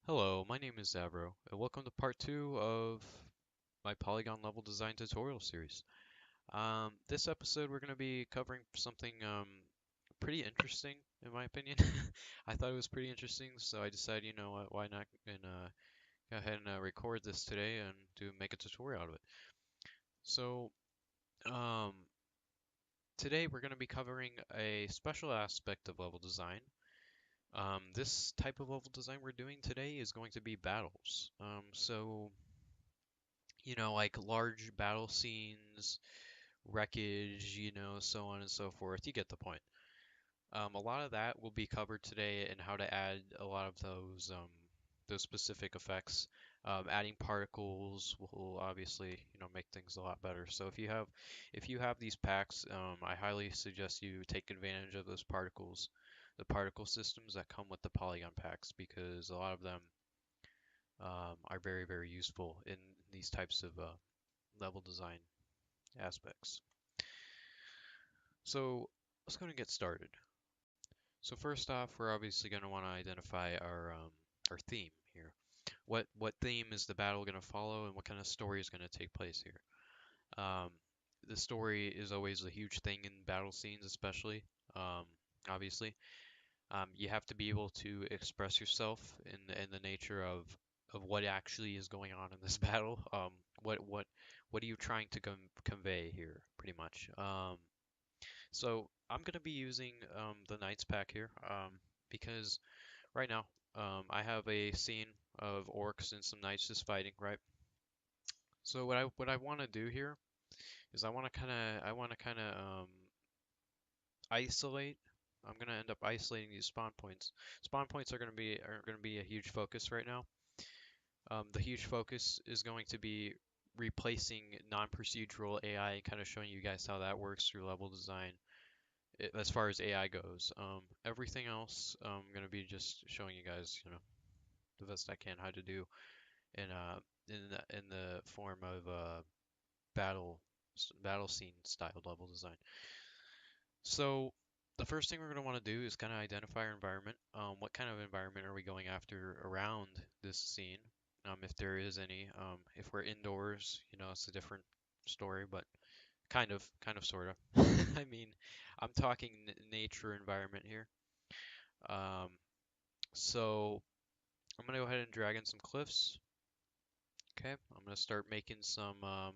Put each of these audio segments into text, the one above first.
Hello, my name is Zavro, and welcome to part 2 of my Polygon level design tutorial series. This episode we're going to be covering something pretty interesting, in my opinion. I thought it was pretty interesting, so I decided, you know what, why not, and go ahead and record this today and make a tutorial out of it. So, um, today we're going to be covering a special aspect of level design. This type of level design we're doing today is going to be battles. Like large battle scenes, wreckage, so on and so forth. You get the point. A lot of that will be covered today and how to add a lot of those specific effects. Adding particles will obviously, make things a lot better. So if you have these packs, I highly suggest you take advantage of those particles, the particle systems that come with the Polygon packs, because a lot of them are very, very useful in these types of level design aspects. So let's go and get started. So first off, we're obviously going to want to identify our theme here. What theme is the battle going to follow, and what kind of story is going to take place here? Um, the story is always a huge thing in battle scenes, especially. Um, Obviously, you have to be able to express yourself in the nature of what actually is going on in this battle. What are you trying to convey here, pretty much? So I'm gonna be using the Knights pack here because right now I have a scene of orcs and some knights just fighting, right? So what I want to do here is I want to kind of isolate. I'm gonna end up isolating these spawn points. Spawn points are gonna be a huge focus right now. The huge focus is going to be replacing non-procedural AI and kind of showing you guys how that works through level design as far as AI goes. Everything else, I'm gonna be just showing you guys, the best I can how to do in the form of battle scene style level design. So the first thing we're gonna want to do is kind of identify our environment. What kind of environment are we going after around this scene? If there is any. If we're indoors, it's a different story, but kind of, sort of. I mean, I'm talking nature environment here. Um, so I'm gonna go ahead and drag in some cliffs. Okay, I'm gonna start making some. I'm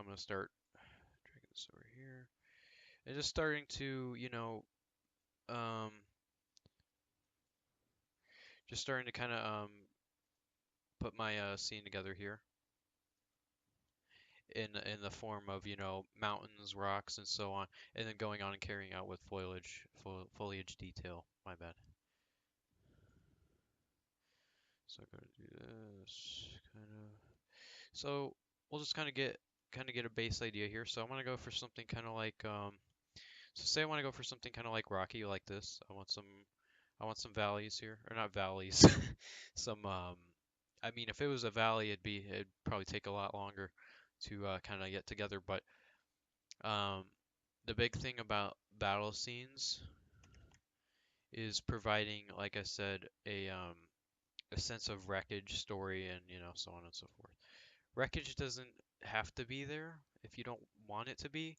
gonna start dragging this over here and just starting to, um, just starting to kind of put my scene together here in the form of, mountains, rocks, and so on, and then going on and carrying out with foliage detail. My bad. So I'm gonna do this kind of. So we'll just kind of get a base idea here. So I'm gonna go for something kind of like so say I want to go for something kind of like rocky like this. I want some valleys here, or not valleys. Some I mean, if it was a valley, it'd probably take a lot longer to kind of get together. But um, the big thing about battle scenes is providing, like I said, a sense of wreckage, story, and so on and so forth. Wreckage doesn't have to be there if you don't want it to be.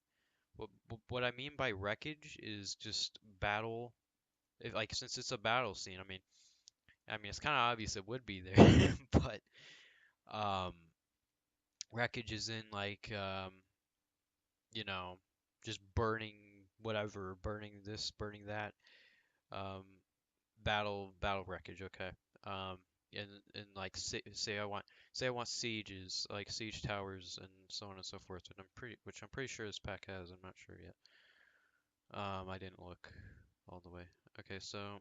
What I mean by wreckage is just battle. Like, since it's a battle scene, I mean it's kind of obvious it would be there, but um, wreckage is in like you know just burning whatever, burning this, burning that. Um, battle wreckage. Okay. Um, and like say I want sieges, like siege towers and so on and so forth, which I'm pretty sure this pack has. I'm not sure yet. I didn't look all the way. Okay, so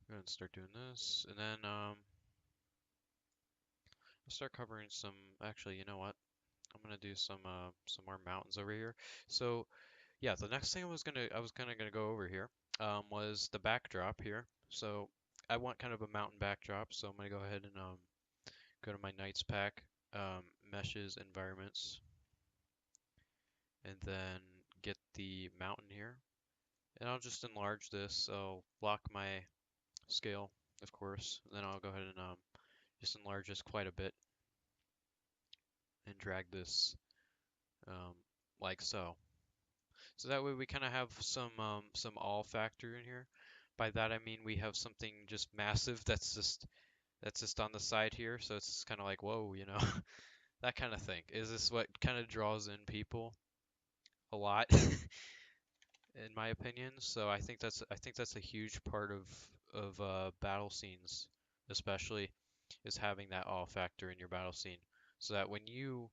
I'm gonna start doing this, and then I'll start covering some. Actually, you know what? I'm gonna do some more mountains over here. So yeah, the next thing I was gonna go over here was the backdrop here. So I want kind of a mountain backdrop, so I'm gonna go ahead and go to my Knights pack, meshes, environments, and then get the mountain here. And I'll just enlarge this. So lock my scale, of course. And then I'll go ahead and just enlarge this quite a bit and drag this um, like so. So that way we kind of have some all factor in here. By that I mean we have something just massive that's just on the side here. So it's kind of like whoa, that kind of thing. Is this what kind of draws in people a lot, in my opinion? So I think that's a huge part of battle scenes, especially, is having that all factor in your battle scene, so that when you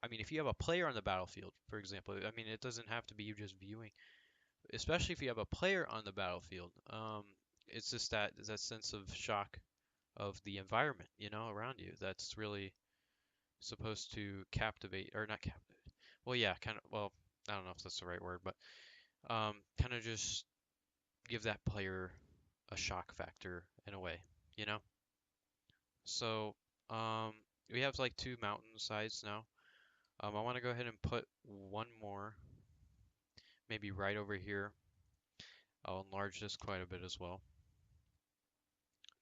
I mean, if you have a player on the battlefield, for example, I mean, it doesn't have to be you just viewing, especially if you have a player on the battlefield. It's just that sense of shock of the environment, around you. That's really supposed to captivate, or not captivate. Well, yeah, kind of. Well, I don't know if that's the right word, but kind of just give that player a shock factor in a way, you know? So, um, we have like two mountain sides now. I want to go ahead and put one more, maybe right over here. I'll enlarge this quite a bit as well.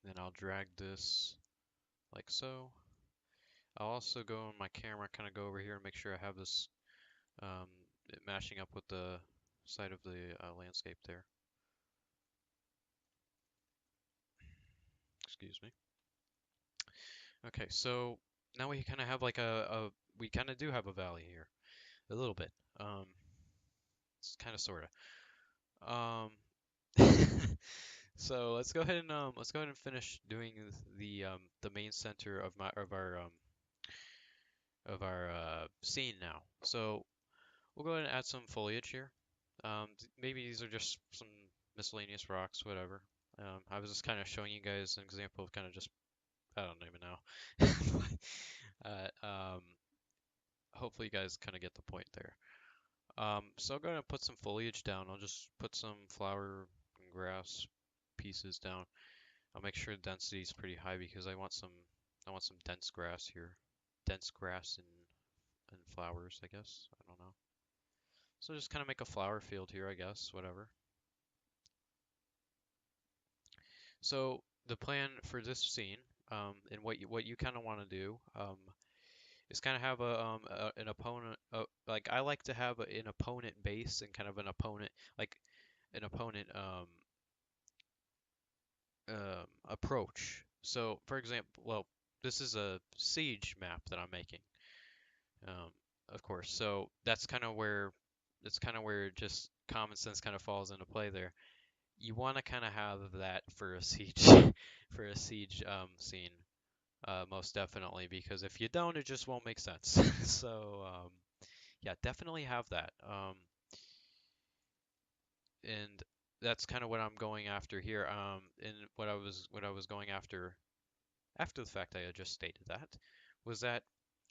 Then I'll drag this like so. I'll also go on my camera, kind of go over here and make sure I have this um, matching up with the side of the landscape there. Excuse me. Okay, so now we kind of have like we kind of do have a valley here, a little bit. Um, it's kind of sorta. Um, so let's go ahead and finish doing the main center of our scene now. So we'll go ahead and add some foliage here. Maybe these are just some miscellaneous rocks, whatever. I was just kind of showing you guys an example of kind of just, I don't even know. Hopefully you guys kind of get the point there. So I'll go ahead and put some foliage down. I'll just put some flower and grass pieces down. I'll make sure the density is pretty high because I want some dense grass here. Dense grass and flowers, I guess. I don't know. So just kind of make a flower field here, I guess, whatever. So the plan for this scene, and what you kind of want to do, is kind of have an opponent. Like I like to have an opponent base and kind of an opponent approach. So for example, well, this is a siege map that I'm making, um, of course. So that's kind of where just common sense kind of falls into play there. You want to kind of have that for a siege for a siege scene, most definitely, because if you don't, it just won't make sense. So yeah, definitely have that. And that's kind of what I'm going after here. And what I was going after the fact I had just stated that was that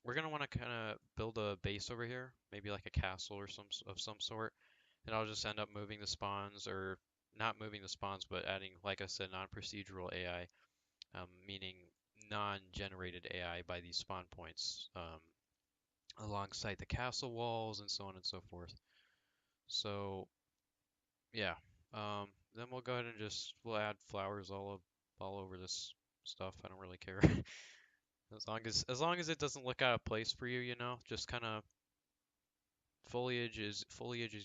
we're gonna want to kind of build a base over here, maybe like a castle or some sort, and I'll just end up moving the spawns, or not moving the spawns, but adding, like I said, non-procedural AI, meaning non-generated AI by these spawn points, alongside the castle walls and so on and so forth. So yeah, then we'll go ahead and we'll add flowers all over this stuff. I don't really care. As long as it doesn't look out of place for you, just kind of foliage is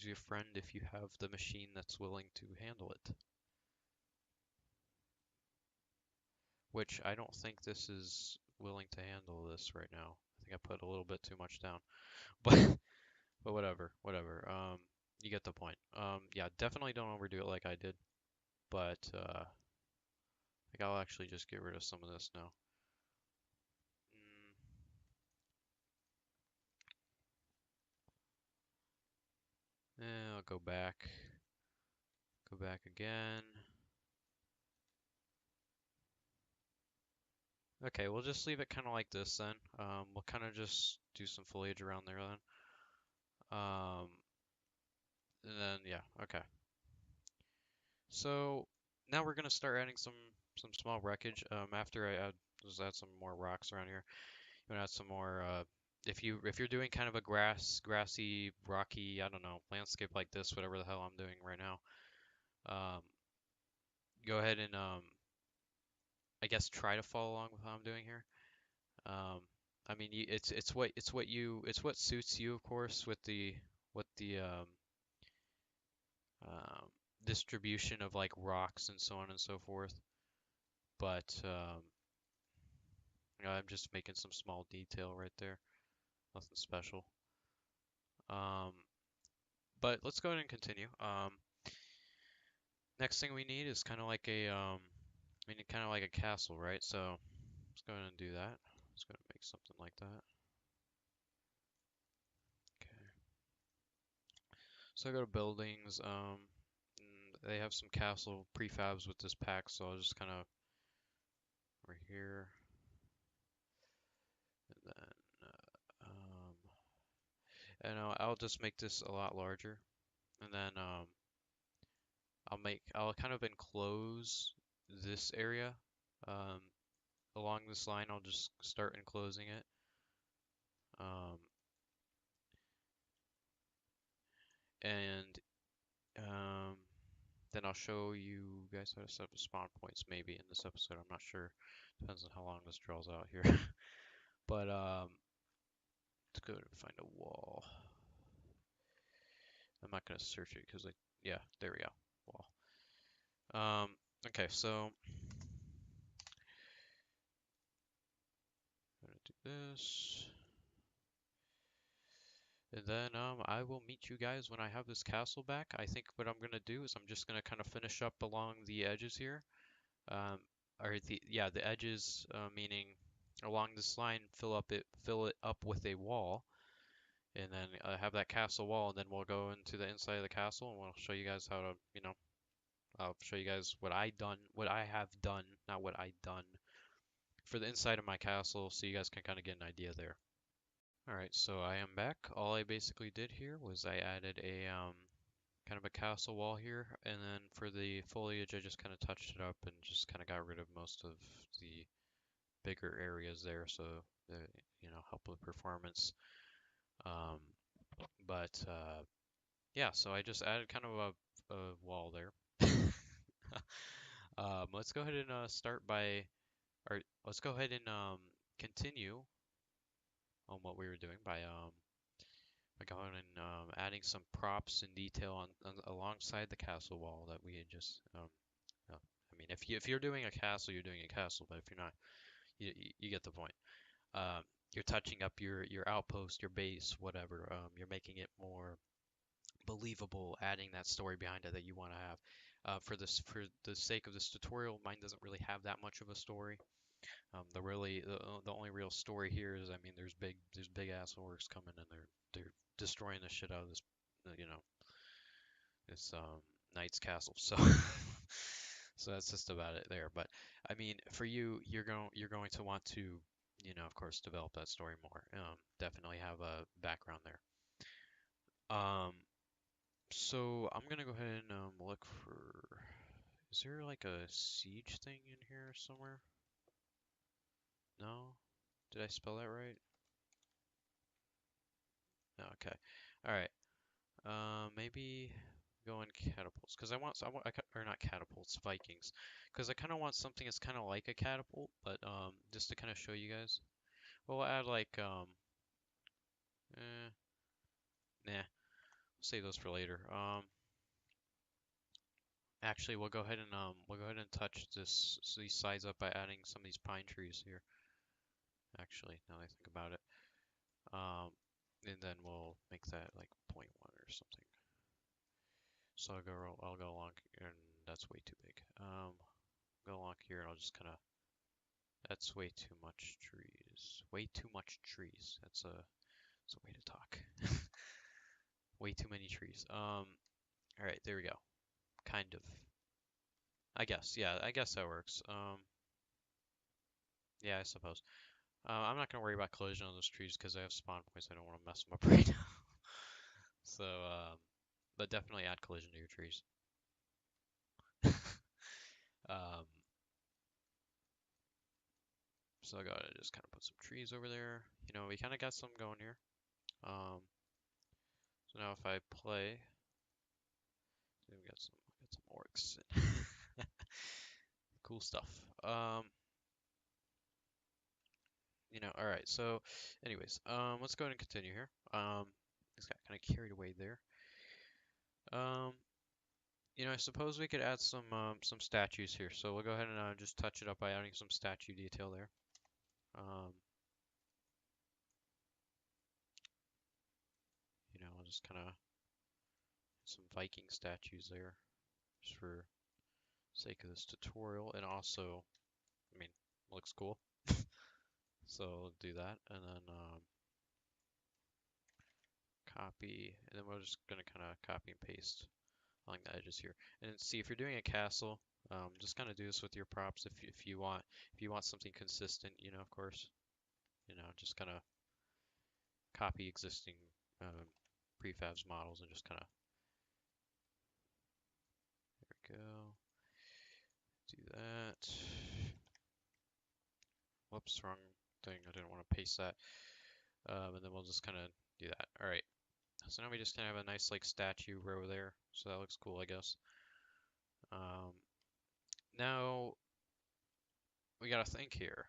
your friend if you have the machine that's willing to handle it. Which I don't think this is willing to handle this right now. I think I put a little bit too much down. But but whatever. You get the point. Yeah, definitely don't overdo it like I did. But I think I'll actually just get rid of some of this now. I'll go back. Go back again. Okay, we'll just leave it kind of like this then. We'll kind of just do some foliage around there then. And then yeah, okay. So now we're gonna start adding some small wreckage. After I just add some more rocks around here. You wanna add some more. If you're doing kind of a grassy, rocky, I don't know, landscape like this, whatever the hell I'm doing right now. Um, go ahead and I guess try to follow along with how I'm doing here. Um, I mean, it's what suits you, of course, with the um, distribution of like rocks and so on and so forth. But you know, I'm just making some small detail right there, nothing special. Um, but let's go ahead and continue. Next thing we need is kind of like we need kind of like a castle, right? So let's go ahead and do that. Let's go ahead and make something like that. Okay. So I go to buildings. They have some castle prefabs with this pack, so I'll just kind of right here, and then and I'll just make this a lot larger, and then I'll kind of enclose this area um, along this line. I'll just start enclosing it. Um, and um, then I'll show you guys how to set up spawn points maybe in this episode. I'm not sure. Depends on how long this draws out here. But let's go and find a wall. I'm not gonna search it because yeah, there we go. Wall. Okay, so I'm gonna do this. And then I will meet you guys when I have this castle back. I think what I'm gonna do is I'm just gonna kind of finish up along the edges here. Um, or the edges, meaning along this line, fill it up with a wall, and then have that castle wall, and then we'll go into the inside of the castle, and we'll show you guys how to, I'll show you guys what I have done, not what I done for the inside of my castle, so you guys can kind of get an idea there. All right, so I am back. All I basically did here was I added a kind of a castle wall here, and then for the foliage, I just kind of touched it up and just kind of got rid of most of the bigger areas there, so that help with performance. Um, but yeah, so I just added kind of a wall there. Let's go ahead and start by, or let's go ahead and continue on what we were doing by going and adding some props and detail on alongside the castle wall that we had just I mean, if you're doing a castle, you're doing a castle, but if you're not, you get the point. You're touching up your outpost, your base, whatever. You're making it more believable, adding that story behind it that you want to have. For the sake of this tutorial, mine doesn't really have that much of a story. The only real story here is, I mean, there's big ass orcs coming and they're destroying the shit out of this, you know, this knight's castle. So so that's just about it there. But I mean, for you, you're going to want to, of course, develop that story more. Definitely have a background there. Um, so I'm gonna go ahead and look for. Is there like a siege thing in here somewhere? No? Did I spell that right? No, okay. All right. Maybe go in catapults because or not catapults, Vikings, because I kind of want something that's kind of like a catapult, but just to kind of show you guys. We'll add like eh, nah, save those for later. Actually, we'll go ahead and touch these sides up by adding some of these pine trees here. Actually, now that I think about it, um, and then we'll make that like point 0.1 or something. So I'll go along, and that's way too big. Go along here, and I'll just kind of. That's way too much trees. Way too much trees. That's a way to talk. Way too many trees. All right, there we go. Kind of. I guess. Yeah, I guess that works. Yeah, I suppose. I'm not gonna worry about collision on those trees because I have spawn points. I don't want to mess them up right now. So, but definitely add collision to your trees. Um, so I gotta just kind of put some trees over there. We kind of got some going here. Um, so now if I play, we got some orcs. cool stuff. All right. So, anyways, let's go ahead and continue here. Just got kind of carried away there. Um, I suppose we could add some statues here. So we'll go ahead and just touch it up by adding some statue detail there. Um, I'll just kind of some Viking statues there, just for sake of this tutorial, and also, I mean, looks cool. So we'll do that, and then copy, and then we're just gonna kind of copy and paste along the edges here. And then see if you're doing a castle, just kind of do this with your props if you want something consistent, of course, just kind of copy existing um, prefabs models and just kind of there we go. Do that. Whoops, wrong thing. I didn't want to paste that. And then we'll just kind of do that. All right. So now we just kind of have a nice like statue row there. So that looks cool, I guess. Now we gotta think here.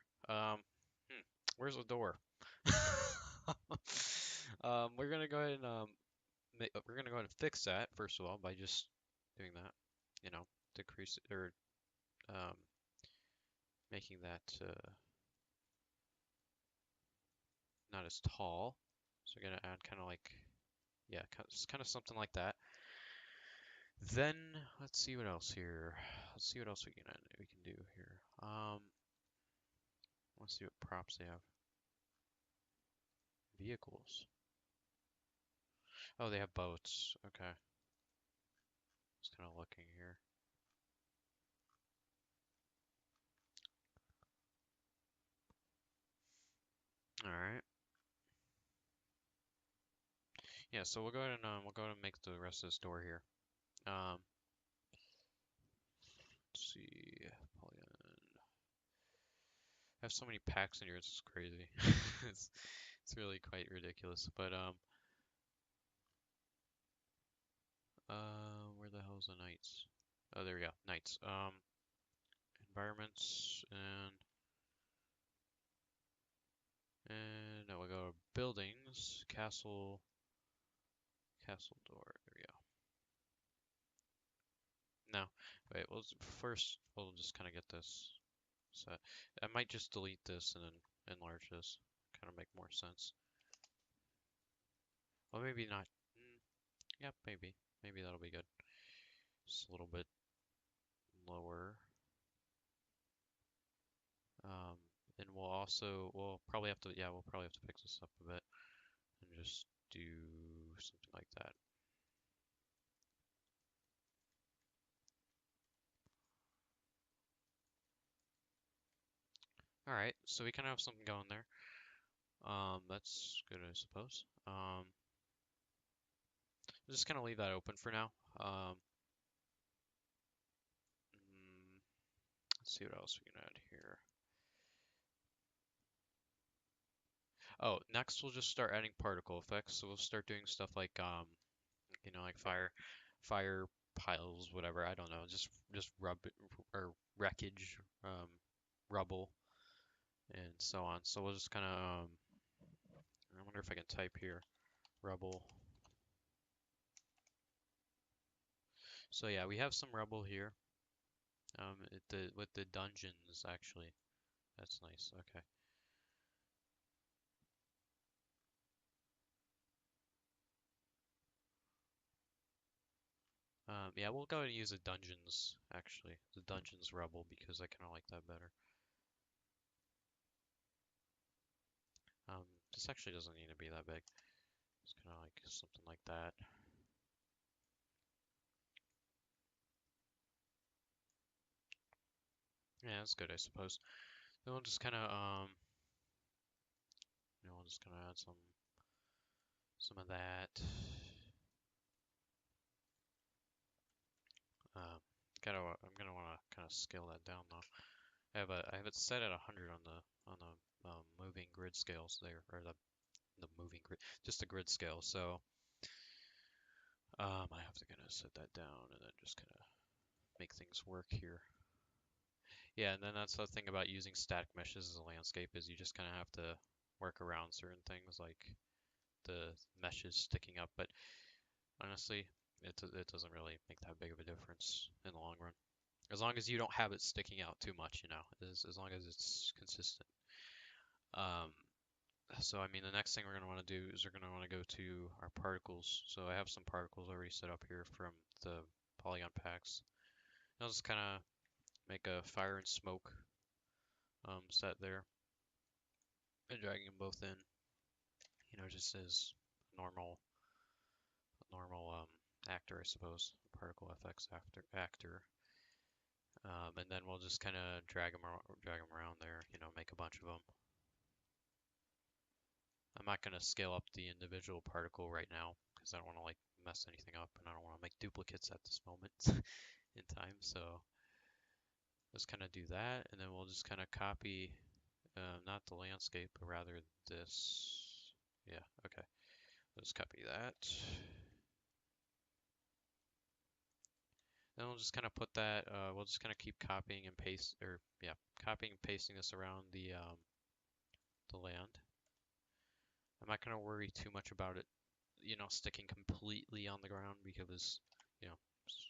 Where's the door? We're gonna go ahead and we're gonna go ahead and fix that first of all by just doing that. Decrease it or um, making that not as tall. So we're gonna add kind of like, yeah, kind of something like that. Then let's see what else here. Let's see what else we can do here. Let's see what props they have. Vehicles. Oh, they have boats. Okay. Just kind of looking here. All right. Yeah, so we'll go ahead and make the rest of this door here. Let's see. Polygon. I have so many packs in here. It's crazy. it's it's really quite ridiculous. But where the hell's the knights? Oh, there we go. Knights. Environments and now we'll go to buildings, castle door. There we go. Now, wait. First we'll just kind of get this set. I might just delete this and then enlarge this. Kind of make more sense. Well, maybe not. Yep, maybe. Maybe that'll be good. Just a little bit lower. And we'll probably have to, yeah, we'll probably have to fix this up a bit and just do something like that. All right, so we kind of have something going there. That's good, I suppose. Just kind of leave that open for now. Let's see what else we can add here. Oh, next we'll just start adding particle effects. So we'll start doing stuff like like fire piles, whatever. I don't know, just or wreckage, rubble, and so on. So we'll just kind of I wonder if I can type here, rubble. So yeah, we have some rubble here. With the dungeons actually. That's nice. Okay. Yeah, we'll go ahead and use the dungeons, actually. The dungeons rubble, because I kind of like that better. This actually doesn't need to be that big. It's kind of like something like that. Yeah, that's good, I suppose. Then we'll just kind of, we'll just kind of add some of that. I'm gonna want to kind of scale that down though. I have it set at 100 on the moving grid scales there, or the moving grid, just the grid scale. So I have to kind of set that down and then just kind of make things work here. Yeah, and then that's the thing about using static meshes as a landscape is you just kind of have to work around certain things like the meshes sticking up. But honestly, it doesn't really make that big of a difference in the long run. As long as you don't have it sticking out too much, as long as it's consistent. Um, so I mean, the next thing we're gonna want to do is we're gonna want to go to our particles. So I have some particles already set up here from the polygon packs. I'll just kind of make a fire and smoke set there and dragging them both in. Just as normal actor, I suppose, particle FX actor. And then we'll just kind of drag them around there. Make a bunch of them. I'm not going to scale up the individual particle right now because I don't want to like mess anything up and I don't want to make duplicates at this moment in time. So let's kind of do that, and then we'll just kind of copy, not the landscape, but rather this. Yeah, okay. Let's copy that. Then we'll just kind of put that, we'll just kind of keep copying and paste, or yeah, copying and pasting this around the land. I'm not going to worry too much about it, sticking completely on the ground because, this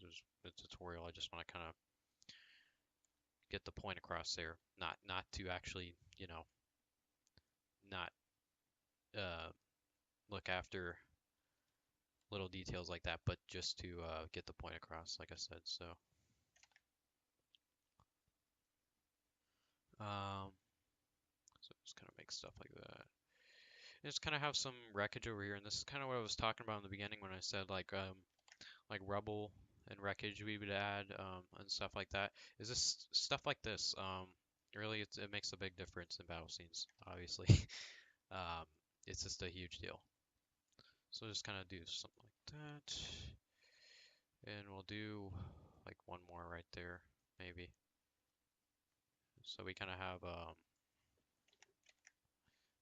is a tutorial. I just want to kind of get the point across there, not to actually, not uh, look after little details like that, but just to get the point across, like I said. So, um, so just kind of make stuff like that. And just kind of have some wreckage over here, and this is kind of what I was talking about in the beginning when I said like rubble and wreckage we would add and stuff like that. Is this stuff like this? Really, it makes a big difference in battle scenes. Obviously, um, it's just a huge deal. So just kind of do something like that. And we'll do like one more right there, maybe. So we kind of have,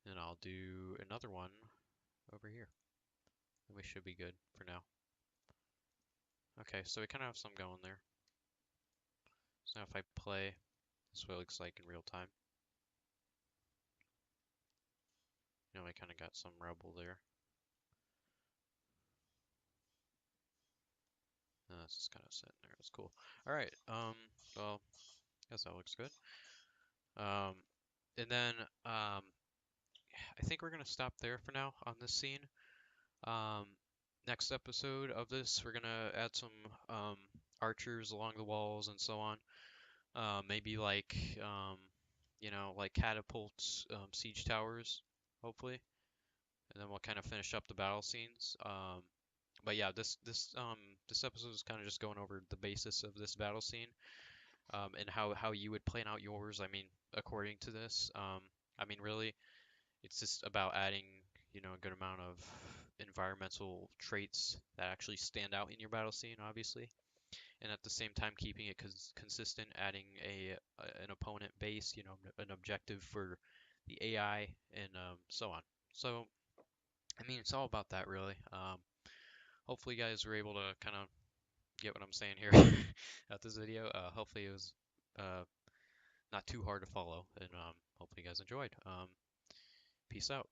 and I'll do another one over here. And we should be good for now. Okay, so we kind of have some going there. So now if I play, this is what it looks like in real time. I kind of got some rubble there. That's just kind of sitting there. That's cool. All right. Well, I guess that looks good. Um, and then I think we're gonna stop there for now on this scene. Um, Next episode of this, we're gonna add some archers along the walls and so on. Maybe like like catapults, siege towers, hopefully, and then we'll kind of finish up the battle scenes. But yeah, this episode is kind of just going over the basis of this battle scene, and how you would plan out yours. I mean, according to this, I mean, really, it's just about adding, a good amount of environmental traits that actually stand out in your battle scene, obviously, and at the same time keeping it consistent, adding an opponent base, an objective for the AI, and so on. So, I mean, it's all about that, really. Hopefully, you guys were able to kind of get what I'm saying here at this video. Hopefully, it was not too hard to follow, and hopefully, you guys enjoyed. Peace out.